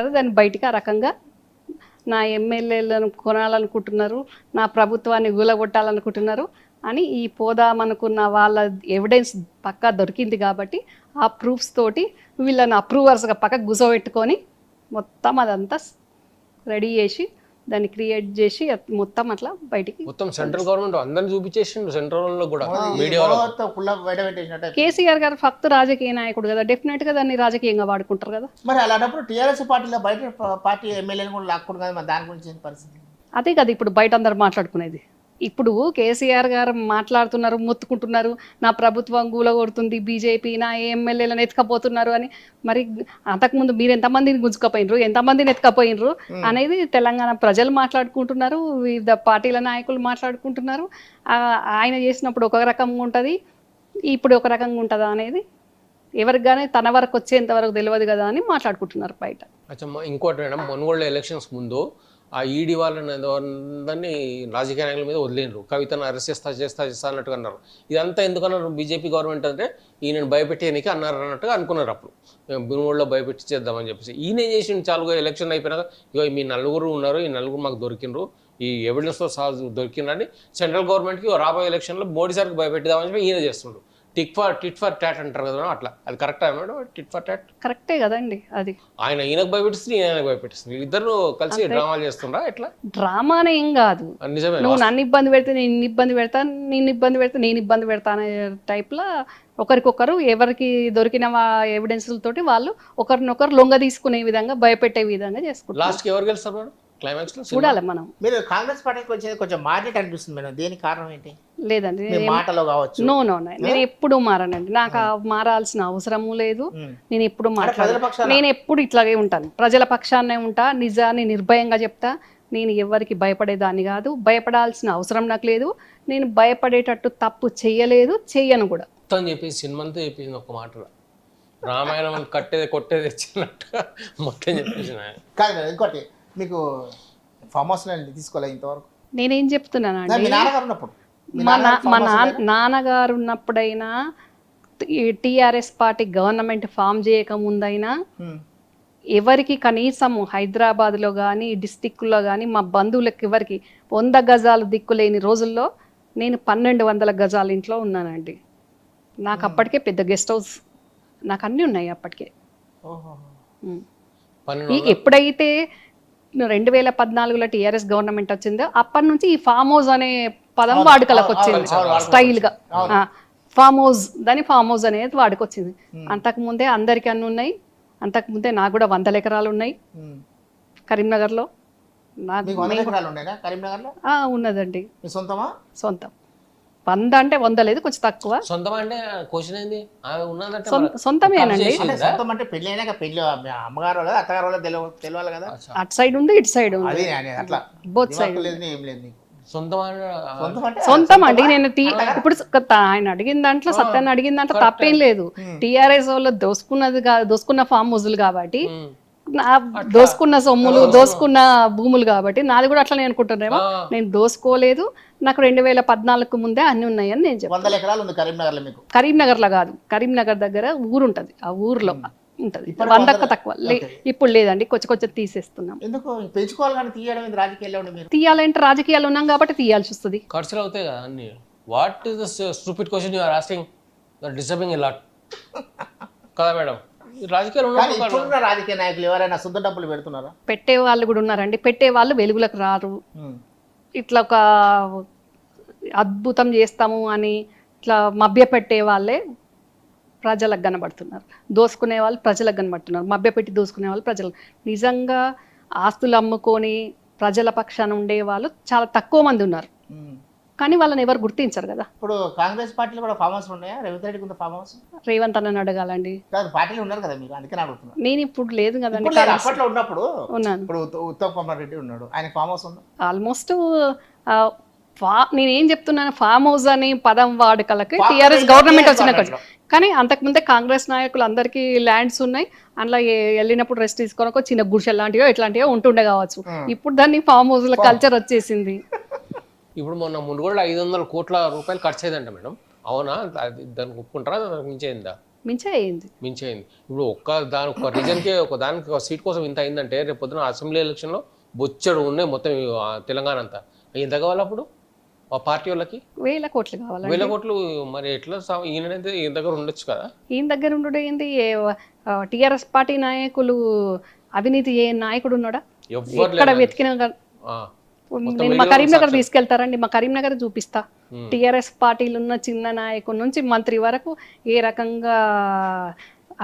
దాన్ని బయటికి ఆ రకంగా నా ఎమ్మెల్యేలను కొనాలనుకుంటున్నారు, నా ప్రభుత్వాన్ని గులగొట్టాలనుకుంటున్నారు అని ఈ పోదామనుకున్న వాళ్ళ ఎవిడెన్స్ పక్కా దొరికింది కాబట్టి ఆ ప్రూఫ్స్ తోటి వీళ్ళని అప్రూవర్స్గా పక్కకు గుసబెట్టుకొని మొత్తం అదంతా రెడీ చేసి దాన్ని క్రియేట్ చేసి మొత్తం అట్లా బయటికి మొత్తం సెంట్రల్ గవర్నమెంట్ అందరిని చూపించేసిండు సెంట్రల్ లో కూడా మీడియాలో కేసీఆర్ గారు ఫక్తు రాజకీయ నాయకుడు కదా, డెఫినెట్ గా దాన్ని రాజకీయంగా వాడుకుంటారు కదా. మరి అలాంటప్పుడు టీఆర్ఎస్ పార్టీలో బయట పార్టీ ఎమ్మెల్యేలు కూడా లాక్కుండా కదా, మరి దాని గురించి పరిస్థితి అదే కదా ఇప్పుడు బయట అందరు మాట్లాడుకునేది. ఇప్పుడు కేసీఆర్ గారు మాట్లాడుతున్నారు, మొత్తుకుంటున్నారు, నా ప్రభుత్వం గూలగొడుతుంది, బీజేపీ నా ఎమ్మెల్యేలను ఎత్తుకపోతున్నారు అని. మరి అంతకుముందు మీరు ఎంతమందిని గుంజుకపోయినరు, ఎంతమందిని ఎత్తుకపోయినరు అనేది తెలంగాణ ప్రజలు మాట్లాడుకుంటున్నారు, వివిధ పార్టీల నాయకులు మాట్లాడుకుంటున్నారు. ఆయన చేసినప్పుడు ఒక రకంగా ఉంటుంది, ఇప్పుడు ఒక రకంగా ఉంటుందా అనేది ఎవరికి కానీ తన వరకు వచ్చేంత వరకు తెలియదు కదా అని మాట్లాడుకుంటున్నారు బయట. ఇంకోటి మేడం, మునుగోడు ఎలక్షన్స్ ముందు ఆ ఈడీ వాళ్ళని అందరినీ రాజకీయ నాయకుల మీద వదిలేండ్రు, కవితను అరెస్ట్ చేస్తా అన్నట్టుగా అన్నారు. ఇదంతా ఎందుకన్నారు బీజేపీ గవర్నమెంట్ అంటే ఈయనను భయపెట్టేయడానికి అన్నారు అన్నట్టుగా అనుకున్నారు. అప్పుడు మేము మునుగోడులో భయపెట్టి చేద్దామని చెప్పేసి ఈయన ఏం చేసిండు, చాలుగా ఎలక్షన్ అయిపోయినాక ఇగో మీ నలుగురు ఉన్నారు, ఈ నలుగురు మాకు దొరికిండ్రు, ఈ ఎవిడెన్స్తో సహా దొరికిందని సెంట్రల్ గవర్నమెంట్కి రాబోయే ఎలక్షన్లో మోడీ సార్కి భయపెట్టిద్దామని చెప్పి ఈయన చేస్తుండ్రు. టిట్ ఫర్ టాట్ అంటారు కదా, అట్లా అది కరెక్టా మేడం? టిట్ ఫర్ టాట్ కరెక్టే కదండి. అది ఆయన ఈయనకు భయపెట్టిస్తుంది, ఈయనకు భయపెట్టిస్తుంది, ఇద్దరు కలిసి డ్రామాలు చేస్తుండ్రా ఎట్లా? డ్రామానే ఏం కాదు, నిజమే. నువ్వు నన్ను ఇబ్బంది పెడితే నేను ఇబ్బంది పెడతాను, నేను ఇబ్బంది పెడితే నేను ఇబ్బంది పెడతాను అనే టైప్లో ఒకరికొకరు ఎవరికి దొరికిన ఎవిడెన్స్లతోటి వాళ్ళు ఒకరినొకరు లొంగ తీసుకునే విధంగా భయపెట్టే విధంగా చేసుకుంటారు. లాస్ట్కి ఎవరు గెలుస్తారు మేడం క్లైమాక్స్ లో? చూడాలి మనం. మీరు కాంగ్రెస్ పార్టీకి వచ్చేది కొంచెం మారేట్ అనిపిస్తుంది మేడం, దేనికి కారణం ఏంటి? లేదండి, మాటలో కావచ్చు. నో నేను ఎప్పుడు మారానండి, నాకు మారాల్సిన అవసరము లేదు. నేను ఎప్పుడు నేను ఎప్పుడు ఇట్లాగే ఉంటాను, ప్రజల పక్షాన్నే ఉంటా, నిజాన్ని నిర్భయంగా చెప్తా. నేను ఎవరికి భయపడేదాన్ని కాదు, భయపడాల్సిన అవసరం నాకు లేదు. నేను భయపడేటట్టు తప్పు చెయ్యలేదు, చెయ్యను కూడా. మొత్తం చెప్పేసి సినిమాతో చెప్పింది ఒక మాట, రామాయణం కట్టేది కొట్టేది వచ్చినట్టుగా మొత్తం చెప్పేసి. కాదు ఇంకోటి, మీకు ఫామ్ హౌస్ తీసుకోలేదు ఇంతవరకు? నేనేం చెప్తున్నాను అంటే, మా నాన్నగారు ఉన్నప్పుడైనా టీఆర్ఎస్ పార్టీ గవర్నమెంట్ ఫామ్ చేయకముందైనా ఎవరికి కనీసం హైదరాబాద్లో కానీ డిస్టిక్లో కానీ మా బంధువులకి ఎవరికి 100 గజాలు దిక్కులేని రోజుల్లో నేను 1200 గజాల ఇంట్లో ఉన్నానండి. నాకు అప్పటికే పెద్ద గెస్ట్ హౌస్, నాకు అన్నీ ఉన్నాయి అప్పటికే. ఎప్పుడైతే 2014లో టీఆర్ఎస్ గవర్నమెంట్ వచ్చిందో అప్పటి నుంచి ఈ ఫామ్ హౌస్ అనే పదం వాడుకలకు వచ్చింది, స్టైల్గా ఫామ్ హౌస్, దాని ఫామ్ హౌస్ అనేది వాడుకొచ్చింది. అంతకుముందే అందరికీ అన్నీ ఉన్నాయి, అంతకుముందే నాకు కూడా 100 ఎకరాలు ఉన్నాయి కరీంనగర్లో. ఉన్నదండి సొంతం. 100 అంటే 100 లేదు, కొంచెం తక్కువ. సొంతమేనండి. అటు సైడ్ ఉంది, ఇటు సైడ్ ఉంది, బోత్ సైడ్ సొంతం అండి. నేను ఇప్పుడు ఆయన అడిగిన దాంట్లో, సత్యాన్ని అడిగిన దాంట్లో తప్పేం లేదు. టీఆర్ఎస్ వాళ్ళు దోసుకున్న ఫామ్ హౌజులు కాబట్టి, దోసుకున్న సొమ్ములు, దోసుకున్న భూములు కాబట్టి నాది కూడా అట్లా నేను అనుకుంటున్నామో. నేను దోసుకోలేదు, నాకు 2014 ముందే అన్ని ఉన్నాయని నేను చెప్తాను. కరీంనగర్లో కాదు, కరీంనగర్ దగ్గర ఊరు ఉంటుంది, ఆ ఊర్లో ఉంటది. 100కు తక్కువ ఇప్పుడు లేదండి, కొంచెం తీసేస్తున్నాం. తీయాలంటే రాజకీయాలు ఉన్నాం కాబట్టి తీయాల్సి వస్తుంది. ఖర్చులు అవుతాయి కదా అన్ని. What is the stupid question you are asking? That disturbing a lot కదా మేడం. రాజకీయ నాయకులు ఎవరైనా సొంత డబ్బులు పెడుతున్నారా? పెట్టే వాళ్ళు కూడా ఉన్నారండి. పెట్టే వాళ్ళు వెలుగులకు రారు. ఇట్లా ఒక అద్భుతం చేస్తాము అని ఇట్లా మభ్యపెట్టే వాళ్ళే ప్రజలకు కనబడుతున్నారు, దోసుకునే వాళ్ళు ప్రజలకు కనబడుతున్నారు. మభ్యపెట్టి దోసుకునే వాళ్ళు ప్రజలు. నిజంగా ఆస్తులు అమ్ముకొని ప్రజల పక్షాన ఉండే వాళ్ళు చాలా తక్కువ మంది ఉన్నారు, కానీ వాళ్ళని ఎవరు గుర్తించరు కదా. ఇప్పుడు కాంగ్రెస్ పార్టీలో కూడా ఫామ్ హౌస్ ఉన్నాయా? రేవంత్ రెడ్డికి ఉందా ఫామ్ హౌస్? రేవంత్ అన్నని అడగాలండి. పార్టీలో ఉన్నారు కదా మీరు, అందుకని అడుగుతున్నారు. నేను ఇప్పుడు లేదు కదండి, అప్పట్లో ఉన్నప్పుడు ఉన్నాను. ఇప్పుడు ఉత్తమ్ కుమార్ రెడ్డి ఉన్నాడు, ఆయన ఫామ్ హౌస్ ఉందా? ఆల్మోస్ట్ నేనేం చెప్తున్నాను, ఫామ్ హౌస్ అని పదం వాడుకలకి టీఆర్ఎస్ గవర్నమెంట్ వచ్చిన, కానీ అంతకుముందే కాంగ్రెస్ నాయకులు అందరికీ ల్యాండ్స్ ఉన్నాయి, అందులో వెళ్ళినప్పుడు రెస్ట్ తీసుకోవడానికి చిన్న గుడిసె లాంటివో ఇట్లాంటివో ఉంటుండే కావచ్చు. ఇప్పుడు దాన్ని ఫామ్ హౌస్ల కల్చర్ వచ్చేసింది. ఇప్పుడు మొన్న మునుగోడులో 500 కోట్ల రూపాయలు ఖర్చు అయిందంట మేడం, అవునా? దానికి ఒప్పుకుంటారా? దానికి మించి అయిందా? మించే అయింది. మించైంది. ఇప్పుడు ఒక రీజన్కే ఒక దానికి ఒక సీట్ కోసం ఇంత అయిందంటే రేపు పొద్దున అసెంబ్లీ ఎలక్షన్లో బొచ్చడు ఉన్నాయి మొత్తం తెలంగాణ అంతా. ఎంత కావాలి అప్పుడు ఆ పార్టీ వాళ్ళకి? 1,000 కోట్లు కావాలండి. 1,000 కోట్లు. మరి ఎట్లా ఈయనైతే ఈయన దగ్గర ఉండొచ్చు కదా. ఈయన దగ్గర ఉండడు ఏంది? టీఆర్ఎస్ పార్టీ నాయకులు అవినీతి ఏ నాయకుడు ఉన్నాడా? ఎవ్వరు ఎక్కడ వెతికినా ఆ, నేను మా కరీంనగర్ తీసుకెళ్తారండి, మా కరీంనగర్ చూపిస్తా. టీఆర్ఎస్ పార్టీలు ఉన్న చిన్న నాయకుడి నుంచి మంత్రి వరకు ఏ రకంగా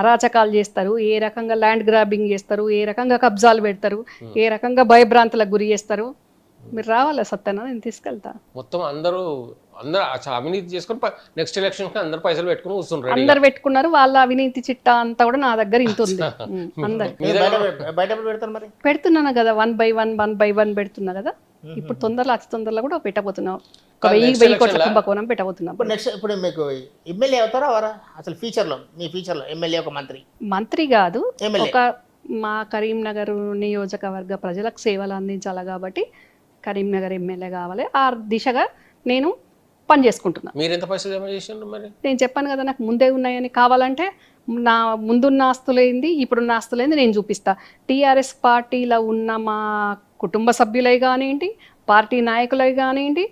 అరాచకాలు చేస్తారు, ఏ రకంగా ల్యాండ్ గ్రాబింగ్ చేస్తారు, ఏ రకంగా కబ్జాలు పెడతారు, ఏ రకంగా భయభ్రాంతులకు గురి చేస్తారు. మీరు రావాలా సత్యనా? నేను తీసుకెళ్తా. మొత్తం అందరూ అవినీతి చేసుకొని నెక్స్ట్ ఎలక్షన్ కి అందరు పైసలు పెట్టుకుని కూర్చుంటారు. అందరు పెట్టుకున్నారు, వాళ్ళ అవినీతి చిట్టా అంతా కూడా నా దగ్గర ఇంత ఉంది. అందరు బయట ఎప్పుడు పెడతారు మరి? పెడుతున్నాను కదా, 1 by 1 పెడుతున్నా కదా. ఇప్పుడు తొందరలో అతి తొందరలో కూడా పెట్టబోతున్నాం. ఒక 1000 కోట్ల కుంభకోణం పెట్టబోతున్నాం. ఇప్పుడు నెక్స్ట్ ఇప్పుడు మీకు ఎమ్మెల్యే అవుతారా అవరా అసలు ఫ్యూచర్లో? మీ ఫ్యూచర్లో ఎమ్మెల్యే ఒక మంత్రి కాదు, ఎమ్మెల్యే. ఒక మా కరీంనగర్ నియోజకవర్గ ప్రజలకు సేవలు అందించాలి కాబట్టి కరీంనగర్ ఎమ్మెల్యే కావాలి. ఆ దిశగా నేను పని చేసుకుంటున్నా. మీరు ఎంత పైసలు జమ చేసిండ్రు మరి? నేను చెప్పాను కదా, నాకు ముందే ఉన్నాయని. కావాలంటే నా ముందున్న ఆస్తులేంది, ఇప్పుడున్న ఆస్తులేంది నేను చూపిస్తా. టీఆర్ఎస్ పార్టీలో ఉన్న మా కుటుంబ సభ్యులై కానివ్వండి, పార్టీ నాయకులై కానివ్వండి,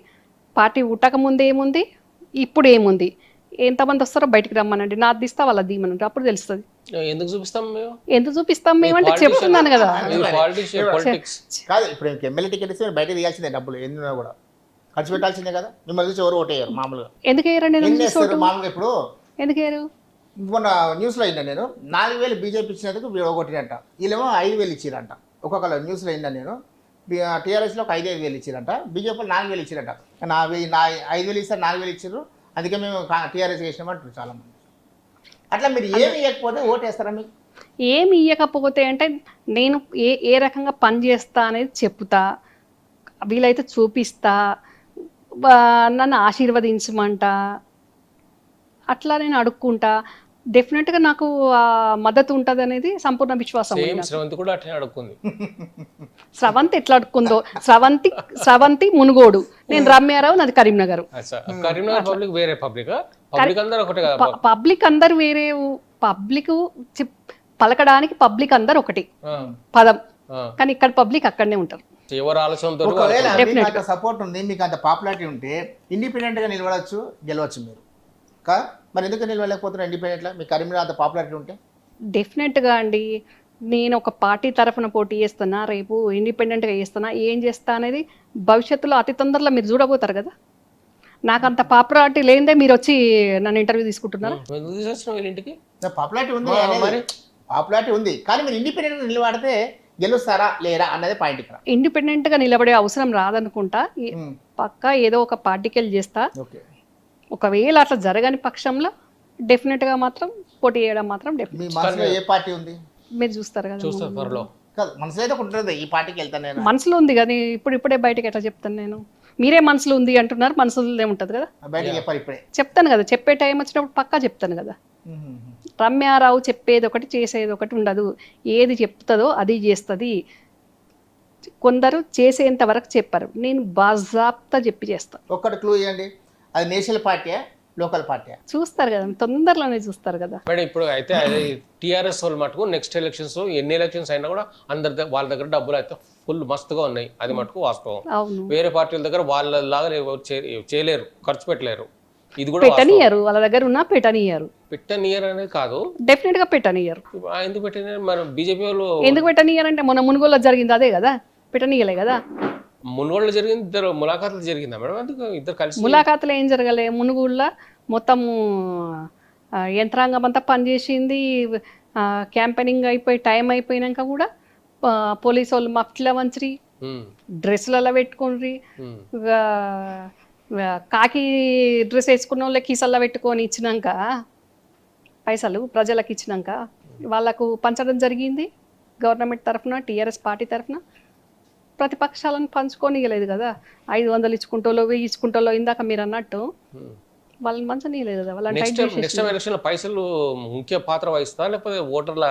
పార్టీ ఉట్టక ముందు ఏముంది, ఇప్పుడు ఏముంది, ఎంతమంది వస్తారో బయటికి రమ్మనండి, నా దిస్తా వాళ్ళ దీమనండి, అప్పుడు తెలుస్తుంది. ఎందుకు చూపిస్తాం మేము? ఎందుకు చూపిస్తాం మేమంటే చెప్తున్నాను కదా. కాదు, ఇప్పుడు మీకు ఎమ్మెల్యే టికెట్ ఇస్తే బయట దిగాల్సిందే, డబ్బులు ఎందుకు కూడా ఖర్చు పెట్టాల్సిందే కదా. మిమ్మల్ని చూసి ఎవరు ఓటేయరు మామూలుగా. ఎందుకు వేయరండి? మామూలుగా ఇప్పుడు ఎందుకు వేయరు? మొన్న న్యూస్లో అయిందా, నేను 4,000 బీజేపీ ఇచ్చినందుకు ఒకటినంట, వీళ్ళేమో 5,000 ఇచ్చిరంట. ఒక్కొక్కరు న్యూస్లో అయిందా, నేను టీఆర్ఎస్లో ఒక 5,000 ఇచ్చిరంట, బీజేపీలో 4,000 ఇచ్చిరంట. నా 5,000 ఇస్తారు, 4,000 ఇచ్చారు, అందుకే మేము టీఆర్ఎస్ వేసినామంటారు చాలామంది. అట్లా మీరు ఏమి ఇవ్వకపోతే ఓటేస్తారా? మీకు ఏమి ఇవ్వకపోతే అంటే నేను ఏ రకంగా పని చేస్తా అనేది చెప్తా, వీలైతే చూపిస్తా, నన్ను ఆశీర్వదించమంట, అట్లా నేను అడుక్కుంటా. డెఫినెట్గా నాకు మద్దతు ఉంటుంది అనేది సంపూర్ణ విశ్వాసం. స్రవంతి ఎట్లా అడుక్కుందో, స్రవంతి మునుగోడు, నేను రమ్యారావు, నాది కరీంనగర్. పబ్లిక్ అందరు వేరే, పబ్లిక్ పలకడానికి పబ్లిక్ అందరు ఒకటి పదం, కానీ ఇక్కడ పబ్లిక్ అక్కడనే ఉంటారు. ఒకవేళ సపోర్ట్ ఉంది, మీకు అంత పాపులారిటీ ఉంటే ఇండిపెండెంట్గా నిలబడచ్చు, గెలవచ్చు మీరు. మరి ఎందుకు నిలవలేకపోతున్నారు ఇండిపెండెంట్గా? మీ కరీంనగర్ అంత పాపులారిటీ ఉంటే? డెఫినెట్గా అండి, నేను ఒక పార్టీ తరఫున పోటీ చేస్తున్నా, రేపు ఇండిపెండెంట్గా చేస్తున్నా, ఏం చేస్తా అనేది భవిష్యత్తులో అతి తొందరలో మీరు చూడబోతారు కదా. నాకు అంత పాపులారిటీ లేదే మీరు వచ్చి నన్ను ఇంటర్వ్యూ తీసుకుంటున్నారు. పాపులారిటీ ఉంది, పాపులారిటీ ఉంది, కానీ మీరు ఇండిపెండెంట్గా నిలబడితే గెలుస్తారా లేరా అన్నదే పాయింట్. ఇక్కడ ఇండిపెండెంట్గా నిలబడే అవసరం రాదనుకుంటా, పక్కా ఏదో ఒక పార్టీకి వెళ్ళి చేస్తా. ఒకవేళ అట్లా జరగని పక్షంలో డెఫినెట్గా మాత్రం పోటీ చేయడం మాత్రం మీ మనసులో ఏ పార్టీ ఉంది మీరు చూస్తారు కదా. మనసులో అయితే ఉంటుంది, ఈ పార్టీకి వెళ్తాను నేను. మనసులో ఉంది కానీ ఇప్పుడే బయటకి ఎట్లా చెప్తాను నేను? మీరే మనసులో ఉంది అంటున్నారు, మనసులో ఏముంటుంది కదా. బయటకి చెప్పాలి, ఇప్పుడే చెప్తాను కదా, చెప్పే టైం వచ్చినప్పుడు పక్కా చెప్తాను కదా. రమ్యారావు చెప్పేది ఒకటి చేసేది ఒకటి ఉండదు, ఏది చెప్తుందో అది చేస్తుంది. కొందరు చేసేంత వరకు చెప్పారు, నేను బాజాప్తా చెప్పి చేస్తాను. ఒక్కటి క్లూ ఇవ్వండి, అది నేషనల్ పార్టీయా లోకల్ పార్టీయా? చూస్తారు కదా, తొందరలోనే చూస్తారు కదా. మేడం ఇప్పుడు అయితే టీఆర్ఎస్ వాళ్ళు మటుకు నెక్స్ట్ ఎలక్షన్స్ ఎన్ని ఎలక్షన్స్ అయినా కూడా వాళ్ళ దగ్గర డబ్బులు అయితే ఫుల్ మస్తుగా ఉన్నాయి, అది మటుకు వాస్తవం. వేరే పార్టీల దగ్గర వాళ్ళలాగా చేయలేరు, ఖర్చు పెట్టలేరు. ఇది కూడా పెట్టనియరు, వాళ్ళ దగ్గర ఉన్నా పెట్టనియరు అనేది కాదు, డెఫినెట్ గా పెట్టనియరు. ఎందుకు పెట్టనియరు? మరి బీజేపీ వాళ్ళు ఎందుకు పెట్టనియరు అంటే మొన్న మునుగోలో జరిగింది అదే కదా, పెట్టనీయలే కదా. మునుగోడులో జరిగింది, ఇద్దరు ములాఖాతులు జరిగిందా మేడం? అందుకు ఇద్దరు కలిసి ములాఖాతులు ఏం జరగలే. మునుగోడులో మొత్తము యంత్రాంగం అంతా పనిచేసింది, క్యాంపెయినింగ్ అయిపోయి టైం అయిపోయినాక కూడా పోలీసు వాళ్ళు మఫ్టిల వంచి డ్రెస్లలో పెట్టుకుని, కాకి డ్రెస్ వేసుకున్న వాళ్ళకి కీసల్లో పెట్టుకొని ఇచ్చినాక పైసలు ప్రజలకు ఇచ్చినాక వాళ్ళకు పంచడం జరిగింది. గవర్నమెంట్ తరఫున, టీఆర్ఎస్ పార్టీ తరఫున ప్రతిపక్షాలను పంచుకోనియలేదు కదా. 500 ఇచ్చుకుంటోలో 1000 ఇచ్చుకుంటోలో ఇందాక మీరు అన్నట్టు వాళ్ళని మంచనీయలేదు కదా. వాళ్ళని నెక్స్ట్ ఎలక్షన్ పైసలు ముఖ్య పాత్ర వహిస్తా లేకపోతే ఓటర్ల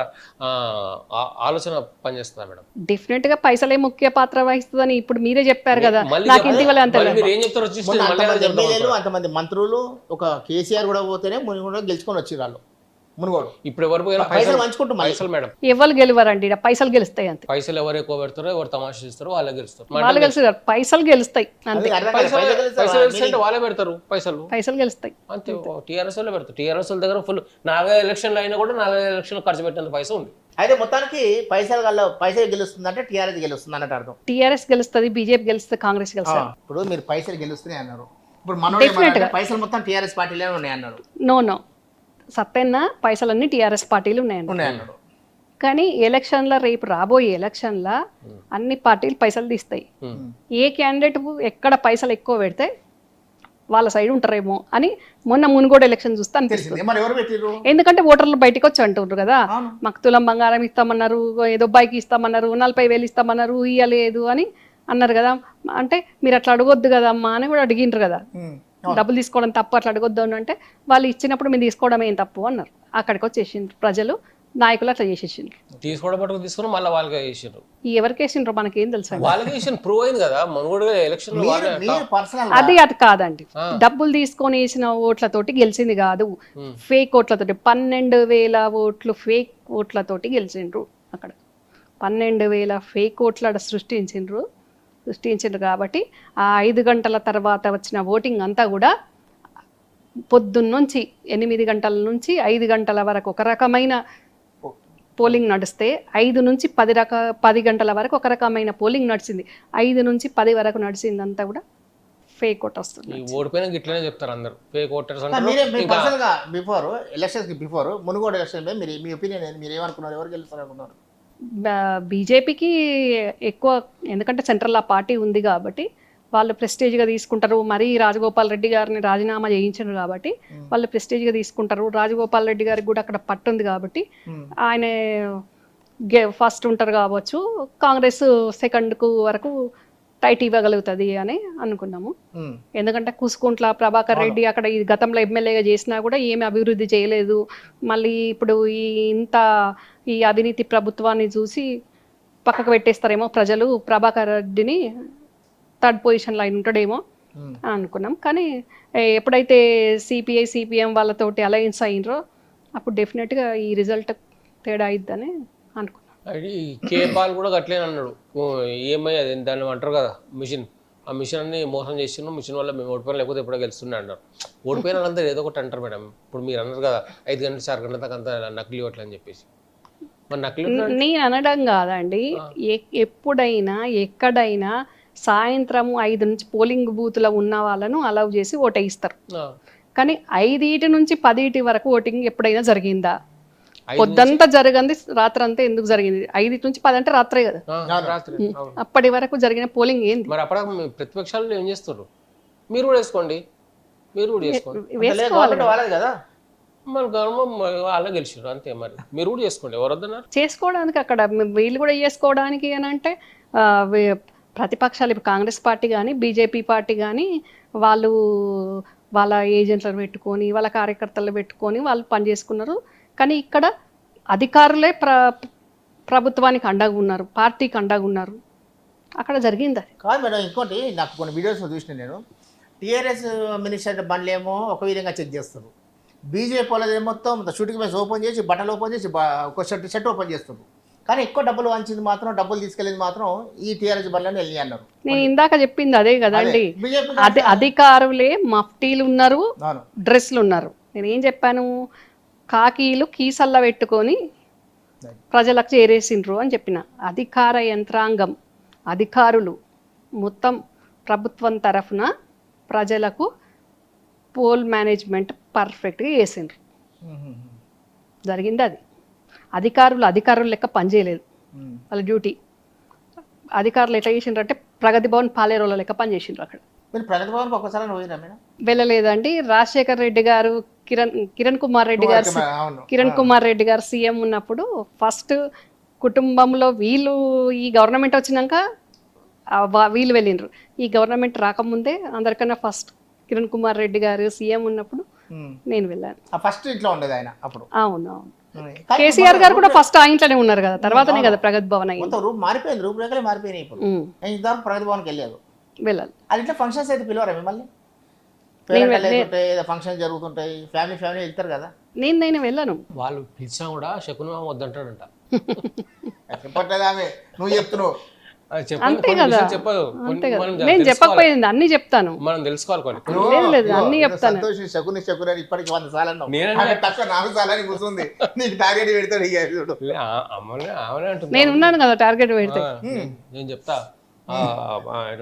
ఆలోచన పనిచేస్తుందా మేడం? డెఫినెట్ గా పైసలే ముఖ్య పాత్ర వహిస్తుందని ఇప్పుడు మీరే చెప్పారు కదా. నాకు ఇటీవల అంతమంది మంత్రులు, ఒక కేసీఆర్ కూడా పోతేనే గెలుచుకొని వచ్చి వాళ్ళు మునుగోడు ఇప్పుడు ఎవరు పోయినా పైసలు పంచుకుంటూ మళ్ళీ. పైసలు మేడం, ఎవరు గెలవరండి ఈడ పైసలు గెలుస్తాయి అంతే. పైసలు ఎవరు ఎక్కువ పెడతారో ఎవరు తమాషా చేస్తారో వాళ్ళే గెలుస్తారు. వాళ్ళు గెలుస్తారు పైసలు గెలుస్తాయి అంతే. అది అర్థం కాలేదు. పైసలు గెలిస్తే పైసలు గెలిస్తే వాళ్ళే పెడతారు పైసలు, పైసలు గెలుస్తాయి అంతే. టీఆర్ఎస్ వాళ్ళే పెడతారు. టీఆర్ఎస్ వాళ్ళ దగ్గర ఫుల్ 4 ఎలక్షన్లు అయినా కూడా 4 ఎలక్షన్లు ఖర్చు పెట్టినంత పైసా ఉంది. అయితే మొత్తానికి పైసలు గెలుస్తుందంటే టీఆర్ఎస్ గెలుస్తుంది అన్నట్టు అర్థం. టీఆర్ఎస్ గెలుస్తుంది, బీజేపీ గెలుస్తుంది, కాంగ్రెస్ గెలుస్తుంది. ఇప్పుడు మీరు పైసలు గెలుస్తున్నాయి అన్నారు, ఇప్పుడు మనోడు ఏమన్నాడంటే పైసలు మొత్తం టీఆర్ఎస్ పార్టీలే ఉన్నాయి అన్నారు. నో సత్తెన్న పైసలన్నీ టీఆర్ఎస్ పార్టీలు ఉన్నాయండి. ఉన్నాయన్నారు. కానీ ఎలక్షన్ల రేపు రాబోయే ఎలక్షన్ల అన్ని పార్టీలు పైసలు తీస్తాయి. ఏ క్యాండిడేట్ ఎక్కడ పైసలు ఎక్కువ పెడితే వాళ్ళ సైడ్ ఉంటారేమో అని మొన్న మునుగోడు ఎలక్షన్ చూస్తే అనిపిస్తుంది. తెలిసింది. మరి ఎవరు పెట్టిర్రు? ఎందుకంటే ఓటర్లు బయటకు వచ్చి అంటున్నారు కదా, అవును. మాకు తులం బంగారం ఇస్తామన్నారు, ఏదో బైక్ ఇస్తామన్నారు, 40,000 ఇస్తామన్నారు, ఇయ్యలేదు అని అన్నారు కదా. అంటే మీరు అట్లా అడగొద్దు కదమ్మా అని కూడా అడిగిండ్రు కదా. డబ్బులు తీసుకోవడం తప్పు, అట్లా అడగొద్దు అని అంటే వాళ్ళు ఇచ్చినప్పుడు మీరు తీసుకోవడం ఏం తప్పు అన్నారు. అక్కడికి వచ్చేసిండ్రు ప్రజలు, నాయకులు అట్లా చేసేసిండ్రు. తీసుకోవడం పట్టుకు తీసుకుని మళ్ళీ వాళ్ళకే చేసారు. ఎవరికి వేసిండ్రో మనకేం తెలుసు. వాళ్ళకి వేసిన ప్రూవ్ అయింది కదా మనుగోడు ఎలక్షన్. మీరు పర్సనల్ అది కాదండి, డబ్బులు తీసుకొని వేసిన ఓట్లతోటి గెలిచింది కాదు, ఫేక్ ఓట్లతోటి 12,000 ఓట్లు ఫేక్ ఓట్లతోటి గెలిచిండ్రు. అక్కడ 12,000 ఫేక్ ఓట్ల సృష్టించిండ్రు కాబట్టి ఆ 5 గంటల తర్వాత వచ్చిన ఓటింగ్ అంతా కూడా పొద్దున్నుంచి 8 గంటల నుంచి 5 గంటల వరకు ఒక రకమైన పోలింగ్ నడిస్తే 5 నుంచి 10 గంటల వరకు ఒక రకమైన పోలింగ్ నడిచింది. 5 నుంచి 10 వరకు నడిచిందంతా కూడా ఫేక్ ఓట్ వస్తుంది. ఓడిపోయినా ఇట్లనే చెప్తారు అందరు ఫేక్ ఓటర్స్ మీరే పర్సనల్ గా ఎలక్షన్స్ కి బిఫోర్ మునుగోడు ఎలక్షన్ మీద మీరు మీ ఒపీనియన్ ఏంటి? మీరు ఏమనుకున్నారు? ఎవరు గెలుస్తారు అనుకున్నారు? బీజేపీకి ఎక్కువ, ఎందుకంటే సెంట్రల్ ఆ పార్టీ ఉంది కాబట్టి వాళ్ళు ప్రెస్టేజ్గా తీసుకుంటారు. మరీ రాజగోపాల్ రెడ్డి గారిని రాజీనామా చేయించారు కాబట్టి వాళ్ళు ప్రెస్టేజ్గా తీసుకుంటారు. రాజగోపాల్ రెడ్డి గారికి కూడా అక్కడ పట్టుంది కాబట్టి ఆయన ఫస్ట్ ఉంటారు కావచ్చు, కాంగ్రెస్ సెకండ్కు వరకు టైట్ ఇవ్వగలుగుతుంది అని అనుకున్నాము. ఎందుకంటే కుసుకుంట్ల ప్రభాకర్ రెడ్డి అక్కడ ఈ గతంలో ఎమ్మెల్యేగా చేసినా కూడా ఏమి అభివృద్ధి చేయలేదు. మళ్ళీ ఇప్పుడు ఈ అవినీతి ప్రభుత్వాన్ని చూసి పక్కకు పెట్టేస్తారేమో ప్రజలు, ప్రభాకర్ రెడ్డిని థర్డ్ పొజిషన్లో ఆయన ఉంటాడేమో అనుకున్నాం. కానీ ఎప్పుడైతే సిపిఐ సిపిఎం వాళ్ళతోటి అలయన్స్ అయినరో అప్పుడు డెఫినెట్గా ఈ రిజల్ట్ తేడా అయిద్దని అనుకున్నాం. అది కేపాల్ కూడా గట్లేని అన్నాడు. ఏమై అది దాన్ని అంటారు కదా మిషన్, ఆ మిషన్ అన్ని మోసం చేస్తున్నాం, మిషన్ వల్ల మేము ఓడిపోయినా లేకపోతే ఎప్పుడో గెలుస్తున్నా అన్నారు. ఓడిపోయిన వాళ్ళందరూ ఏదో ఒకటి అంటారు మేడం. ఇప్పుడు మీరు అన్నారు కదా 5 గంటల 4 గంటల దాకా అంతా నకిలీ ఓట్లు అని చెప్పేసి. మరి నకిలీ నేను అనడం కాదండి, ఎప్పుడైనా ఎక్కడైనా సాయంత్రము 5 నుంచి పోలింగ్ బూత్లో ఉన్న వాళ్ళను అలౌ చేసి ఓటేయిస్తారు. కానీ 5 నుంచి 10 వరకు ఓటింగ్ ఎప్పుడైనా జరిగిందా? పొద్దంతా జరగంది, రాత్రి అంతా ఎందుకు జరిగింది? 5 నుంచి 10 అంటే రాత్రే కదా. అప్పటి వరకు జరిగిన పోలింగ్ ఏంది? మరి అప్పుడు ప్రతిపక్షాలు ఏం చేస్తారు? మీరు కూడా వేసుకోండి, మీరు కూడా చేసుకోండి. వాళ్ళది కదా, మరి గవర్నమెంట్ వాళ్ళే గెలిచారు అంతే. మరి మీరు కూడా చేసుకోండి, ఎవరు వద్దన్నారు? చేసుకోవడానికి అక్కడ వీళ్ళు కూడా చేసుకోవడానికి అని అంటే ప్రతిపక్షాలు ఇప్పుడు కాంగ్రెస్ పార్టీ కానీ బీజేపీ పార్టీ కానీ వాళ్ళు వాళ్ళ ఏజెంట్లను పెట్టుకొని వాళ్ళ కార్యకర్తలు పెట్టుకొని వాళ్ళు పనిచేసుకున్నారు. కానీ ఇక్కడ అధికారులే ప్రభుత్వానికి అండగా ఉన్నారు, పార్టీకి అండగా ఉన్నారు. అక్కడ జరిగింది అది కాదు మేడం. ఇంకోటి నాకు కొన్ని వీడియోస్ చూసిన నేను, టీఆర్ఎస్ మినిస్టర్ బండ్లు ఏమో ఒక విధంగా చెక్ చేస్తారు, బీజేపీ వాళ్ళది మొత్తం షూటింగ్ మ్యాచ్ ఓపెన్ చేసి బట్టలు ఓపెన్ చేసి ఒక షర్ట్ ఓపెన్ చేస్తారు. కానీ ఎక్కువ డబ్బులు వంచింది మాత్రం, డబ్బులు తీసుకెళ్ళేది మాత్రం ఈ టీఆర్ఎస్ బండ్లని వెళ్ళి అన్నారు. నేను ఇందాక చెప్పింది అదే కదండి, అధికారులే మఫ్టీలు ఉన్నారు, డ్రెస్లు ఉన్నారు. నేనేం చెప్పాను, కాకీలు కీసల్లా పెట్టుకొని ప్రజలకు చేరేసిండ్రు అని చెప్పిన. అధికార యంత్రాంగం, అధికారులు మొత్తం ప్రభుత్వం తరఫున ప్రజలకు పోల్ మేనేజ్మెంట్ పర్ఫెక్ట్గా చేసిండ్రు. జరిగింది అది. అధికారులు లెక్క పనిచేయలేదు వాళ్ళ డ్యూటీ. అధికారులు ఎట్లా చేసిండ్రు అంటే ప్రగతి భవన్ పాలేరోల లెక్క పనిచేసిండ్రు. అక్కడ ప్రగతి భవన్ ఒకసారి వెళ్ళలేదండి. రాజశేఖర్ రెడ్డి గారు, కిరణ్ కుమార్ రెడ్డి గారు సీఎం ఉన్నప్పుడు ఫస్ట్ కుటుంబంలో వీళ్ళు ఈ గవర్నమెంట్ వచ్చినాక వీళ్ళు వెళ్ళిండ్రు. ఈ గవర్నమెంట్ రాకముందే అందరికన్నా ఫస్ట్ కిరణ్ కుమార్ రెడ్డి గారు సీఎం ఉన్నప్పుడు నేను వెళ్ళాను. ఫస్ట్ ఇంట్లో ఉండేది ఆయన అప్పుడు. అవును. కేసీఆర్ గారు కూడా ఫస్ట్ ఆ ఇంట్లోనే ఉన్నారు కదా, తర్వాతనే కదా ప్రగతి భవన్ అయింది. రూమ్ మారిపోయింది, రూపురేఖలే మారిపోయినాయి. ఇప్పుడు ఇంతవరకు ప్రగతి భవన్కి వెళ్ళాలి. అది ఇట్లా ఫంక్షన్స్ అయితే పిలవరా మిమ్మల్ని? ఫంక్షన్ జరుగుతుంటాయి, ఫ్యామిలీ వెళ్తారు కదా. నేను వెళ్ళను. వాళ్ళు పిలిచినా కూడా శకునం వద్దంటాడంట. చెప్పట్లేదు ఆమె, నువ్వు చెప్తున్నావు. చెప్పండి, అంతే కొన్ని కదా, విషయాలు చెప్పదు. అంతే కదా. మనం నేను తెలుసుకోవాలి. చెప్పకపోయింది అన్ని చెప్తాను. మనం తెలుసుకోవాలి కొన్ని. లేదు అన్ని చెప్తాను. సంతోష్ శకుని శకుని ఇప్పటికి 100 సార్లు అన్నావు. నేనన్నా- ఆమె తక్కువ 4 సార్లు అని కూర్చుంది. నీకు టార్గెట్ పెడతాడు ఇక చూడు. ఆమెనే అంటుంది. నేను ఉన్నాను కదా టార్గెట్ పెడితే. నేను చెప్తా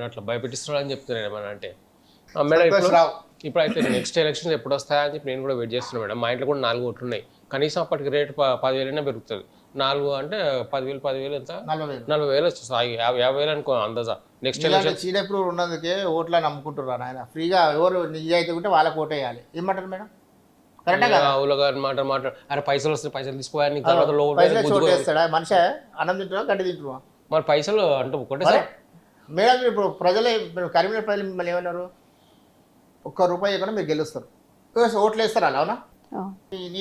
అట్లా భయపెట్టిస్తున్నాడు అని చెప్తున్నాను ఏమన్నా అంటే. మేడం సంతోష్ రావు. ఇప్పుడైతే నెక్స్ట్ ఎలక్షన్స్ ఎప్పుడు వస్తాయని చెప్పి నేను కూడా వెయిట్ చేస్తున్నాను మేడం. మా ఇంట్లో కూడా 4 ఓట్లు ఉన్నాయి. కనీసం అప్పటికి రేటు 10,000 పెరుగుతుంది. 4 అంటే 10,000 ఎంత 40,000 వచ్చేస్తాయి. 50,000 అనుకో అందాజా. నెక్స్ట్ ఎలక్షన్ చీడెప్పుడు ఉన్నందుకే ఓట్లని నమ్ముకుంటున్నారు ఆయన. ఫ్రీగా ఎవరు నిజాయితీ ఉంటే వాళ్ళకి ఓటు వేయాలి. ఏమంటారు మేడం? కరెక్టే కదా? గారు మాట అరే పైసలు వస్తే పైసలు తీసుకోవాలి తర్వాత పైసలు చోటు వేస్తాడా? మనిషి అన్నం తింటున్నా గడ్డి తింటున్నా? మరి పైసలు అంటే ఒకటే సార్. మేడం ఇప్పుడు ప్రజలే, కరీంనగర్ ప్రజలు మిమ్మల్ని ఏమన్నారు? ₹1 ఇవ్వకుండా మీరు గెలుస్తారు, ఓట్లు వేస్తారు అలా, అవునా?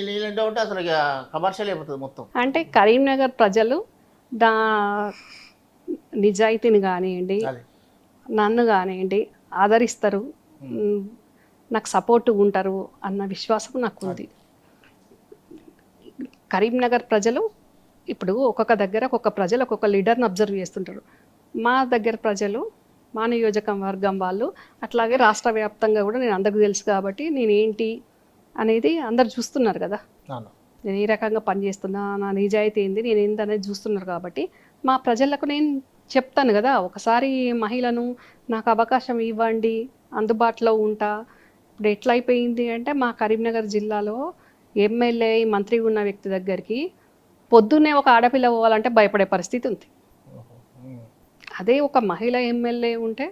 నీళ్ళంటే ఉంటే అసలు ఇక కమర్షియల్ అయిపోతుంది మొత్తం. అంటే కరీంనగర్ ప్రజలు దా నిజాయితీని కానివ్వండి, నన్ను కానివ్వండి ఆదరిస్తారు, నాకు సపోర్ట్ ఉంటారు అన్న విశ్వాసం నాకు ఉంది. కరీంనగర్ ప్రజలు ఇప్పుడు ఒక్కొక్క దగ్గర ఒక్కొక్క ప్రజలు ఒక్కొక్క లీడర్ని అబ్జర్వ్ చేస్తుంటారు. మా దగ్గర ప్రజలు, మా నియోజకవర్గం వాళ్ళు, అట్లాగే రాష్ట్ర వ్యాప్తంగా కూడా నేను అందరికీ తెలుసు కాబట్టి నేనేంటి అనేది అందరు చూస్తున్నారు కదా. నేను ఏ రకంగా పనిచేస్తున్నా, నా నిజాయితీ ఏంది, నేను ఏందనేది చూస్తున్నారు కాబట్టి మా ప్రజలకు నేను చెప్తాను కదా. ఒకసారి మహిళను నాకు అవకాశం ఇవ్వండి, అందుబాటులో ఉంటా. ఇప్పుడు ఎట్లయిపోయింది అంటే మా కరీంనగర్ జిల్లాలో ఎమ్మెల్యే మంత్రి ఉన్న వ్యక్తి దగ్గరికి పొద్దున్నే ఒక ఆడపిల్ల పోవాలంటే భయపడే పరిస్థితి ఉంది. అదే ఒక మహిళ ఎమ్మెల్యే ఉంటే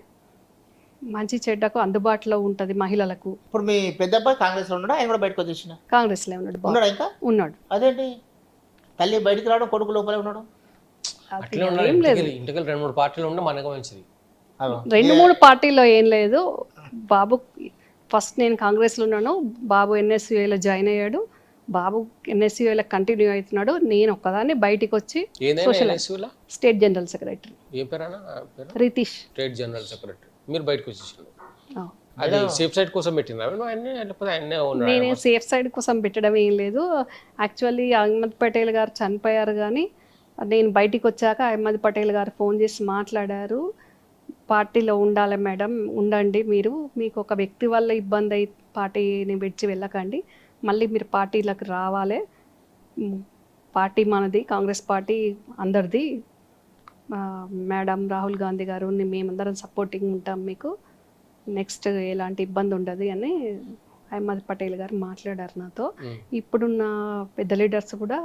మంచి చెడ్డకు అందుబాటులో ఉంటుంది మహిళలకు. ఇప్పుడు మీ పెద్ద అబ్బాయి కాంగ్రెస్లో ఉన్నాడు, ఆయన కూడా బయటకు వచ్చేసిన? కాంగ్రెస్లో ఉన్నాడు. ఉన్నాడు ఇంకా? ఉన్నాడు. అదేంటి తల్లి బయటికి రావడం, కొడుకు లోపలే ఉన్నాడు? అట్లే ఉండాలి. ఇంటికి 2-3 పార్టీలు ఉంటే మనకు మంచిది. 2-3 పార్టీలో ఏం లేదు. బాబు ఫస్ట్ నేను కాంగ్రెస్లో ఉన్నాను, బాబు ఎన్ఎస్యుఐలో జాయిన్ అయ్యాడు, బాబు ఎన్ఎస్యుఐలో కంటిన్యూ అవుతున్నాడు. నేను ఒక్కదాన్ని బయటికి వచ్చి state general secretary Ritish, state general secretary. మీరు బయటకు వచ్చేసారు. అది సేఫ్ సైడ్ కోసం పెట్టిందా? నేనే సేఫ్ సైడ్ కోసం పెట్టడం ఏం లేదు. యాక్చువల్లీ అహ్మద్ పటేల్ గారు చనిపోయారు, కానీ నేను బయటికి వచ్చాక అహ్మద్ పటేల్ గారు ఫోన్ చేసి మాట్లాడారు, పార్టీలో ఉండాలి మేడం, ఉండండి, మీకు ఒక వ్యక్తి వల్ల ఇబ్బంది అయి పార్టీని విడిచి వెళ్ళకండి, మళ్ళీ మీరు పార్టీలకు రావాలి, పార్టీ మనది, కాంగ్రెస్ పార్టీ అందరిది, మేడం రాహుల్ గాంధీ గారు మేమందరం సపోర్టింగ్ ఉంటాం, మీకు నెక్స్ట్ ఎలాంటి ఇబ్బంది ఉండదు అని అహ్మద్ పటేల్ గారు మాట్లాడారు నాతో. ఇప్పుడున్న పెద్ద లీడర్స్ కూడా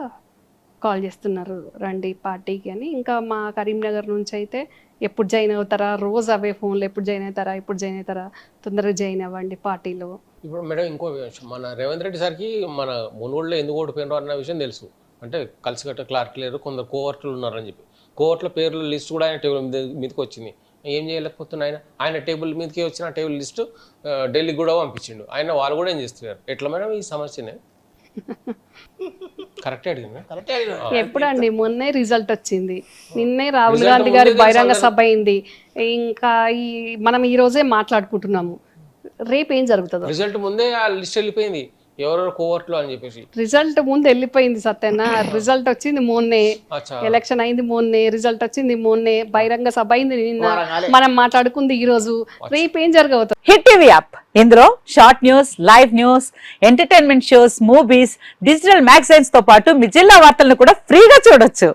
కాల్ చేస్తున్నారు రండి పార్టీకి అని. ఇంకా మా కరీంనగర్ నుంచి అయితే ఎప్పుడు జాయిన్ అవుతారా, రోజు అవే ఫోన్లు, ఎప్పుడు జాయిన్ అవుతారా, తొందరగా జాయిన్ అవ్వండి పార్టీలో. ఇప్పుడు మేడం ఇంకో విషయం, మన రేవంత్ రెడ్డి సార్కి మన మునుగోడులో ఎందుకు ఓడిపోయినారు అన్న విషయం తెలుసు. అంటే కలిసికట్ట క్లారిటీ లేరు, కొందరు కోవర్టులు ఉన్నారని చెప్పి. కోవర్ట్ల పేర్ల లిస్ట్ కూడా ఆయన టేబుల్ మీదకి వచ్చింది. ఏం చేయలేకపోతున్నా ఆయన టేబుల్ మీదకి వచ్చిన టేబుల్ లిస్టు ఢిల్లీకి కూడా పంపించిండు. వాళ్ళు కూడా ఏం చేస్తున్నారు? ఎట్లా మేడం ఈ సమస్యనే? కరెక్టే అడిగిందా? ఎప్పుడండి? మొన్నే రిజల్ట్ వచ్చింది, నిన్నే రాహుల్ గాంధీ గారి బహిరంగ సభ అయింది. ఇంకా మనం ఈ రోజే మాట్లాడుకుంటున్నాము, రేపు ఏం జరుగుతుందో. రిజల్ట్ ముందే ఆ లిస్ట్ వెళ్ళిపోయింది ఎవరెవరు కోవర్ట్లో అని చెప్పేసి. రిజల్ట్ ముందు వెళ్ళిపోయింది సత్యన్న. రిజల్ట్ వచ్చింది మొన్నే, ఎలక్షన్ అయింది మొన్నే, రిజల్ట్ వచ్చింది మొన్నే, బహిరంగ సభ అయింది నిన్న, మనం మాట్లాడుకుంది ఈ రోజు, రేపు ఏం జరగబోతుంది. హిట్ టీవీ యాప్, ఇందులో short news, live news, entertainment shows, movies, digital magazines తో పాటు మీ జిల్లా వార్తలను కూడా ఫ్రీగా చూడొచ్చు.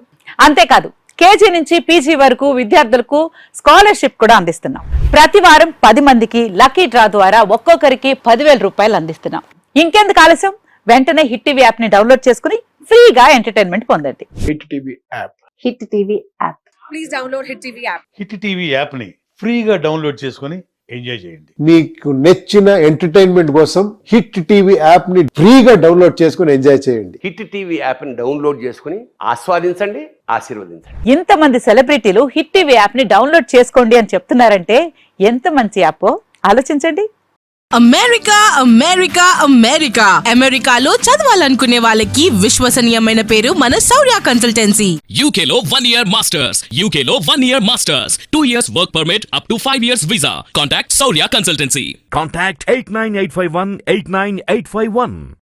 అంతేకాదు కేజీ నుంచి పీజీ వరకు విద్యార్థులకు స్కాలర్షిప్ కూడా అందిస్తున్నాం. ప్రతి వారం 10 మందికి లక్కీ డ్రా ద్వారా ఒక్కొక్కరికి 10,000 రూపాయలు అందిస్తున్నాం. ఇంకెందుకు ఆలస్యం, వెంటనే హిట్ టీవీ యాప్ ని డౌన్లోడ్ చేసుకుని ఫ్రీగా ఎంటర్టైన్మెంట్ పొందండి. Hit TV app, hit TV app, please download hit TV app. Hit TV app ని ఫ్రీగా డౌన్లోడ్ చేసుకుని ఎంజాయ్ చేయండి. మీకు నచ్చిన ఎంటర్టైన్మెంట్ కోసం హిట్ టీవీ యాప్ ని ఫ్రీగా డౌన్లోడ్ చేసుకుని ఎంజాయ్ చేయండి. హిట్ టీవీ యాప్ ని డౌన్లోడ్ చేసుకుని ఆస్వాదించండి, ఆశీర్వదించండి. ఇంతమంది సెలబ్రిటీలు హిట్ టీవీ యాప్ ని డౌన్లోడ్ చేసుకోండి అని చెప్తున్నారంటే ఎంత మంచి యాప్ ఆలోచించండి. అమెరికా అమెరికా అమెరికా అమెరికాలో చదవాలనుకునే వాళ్ళకి విశ్వసనీయమైన పేరు మన శౌర్య కన్సల్టెన్సీ. UK లో 1 year masters, UK లో 1 year masters, 2 years work permit up to 5 years visa. Contact Saurya Consultancy. Contact 89851 89851.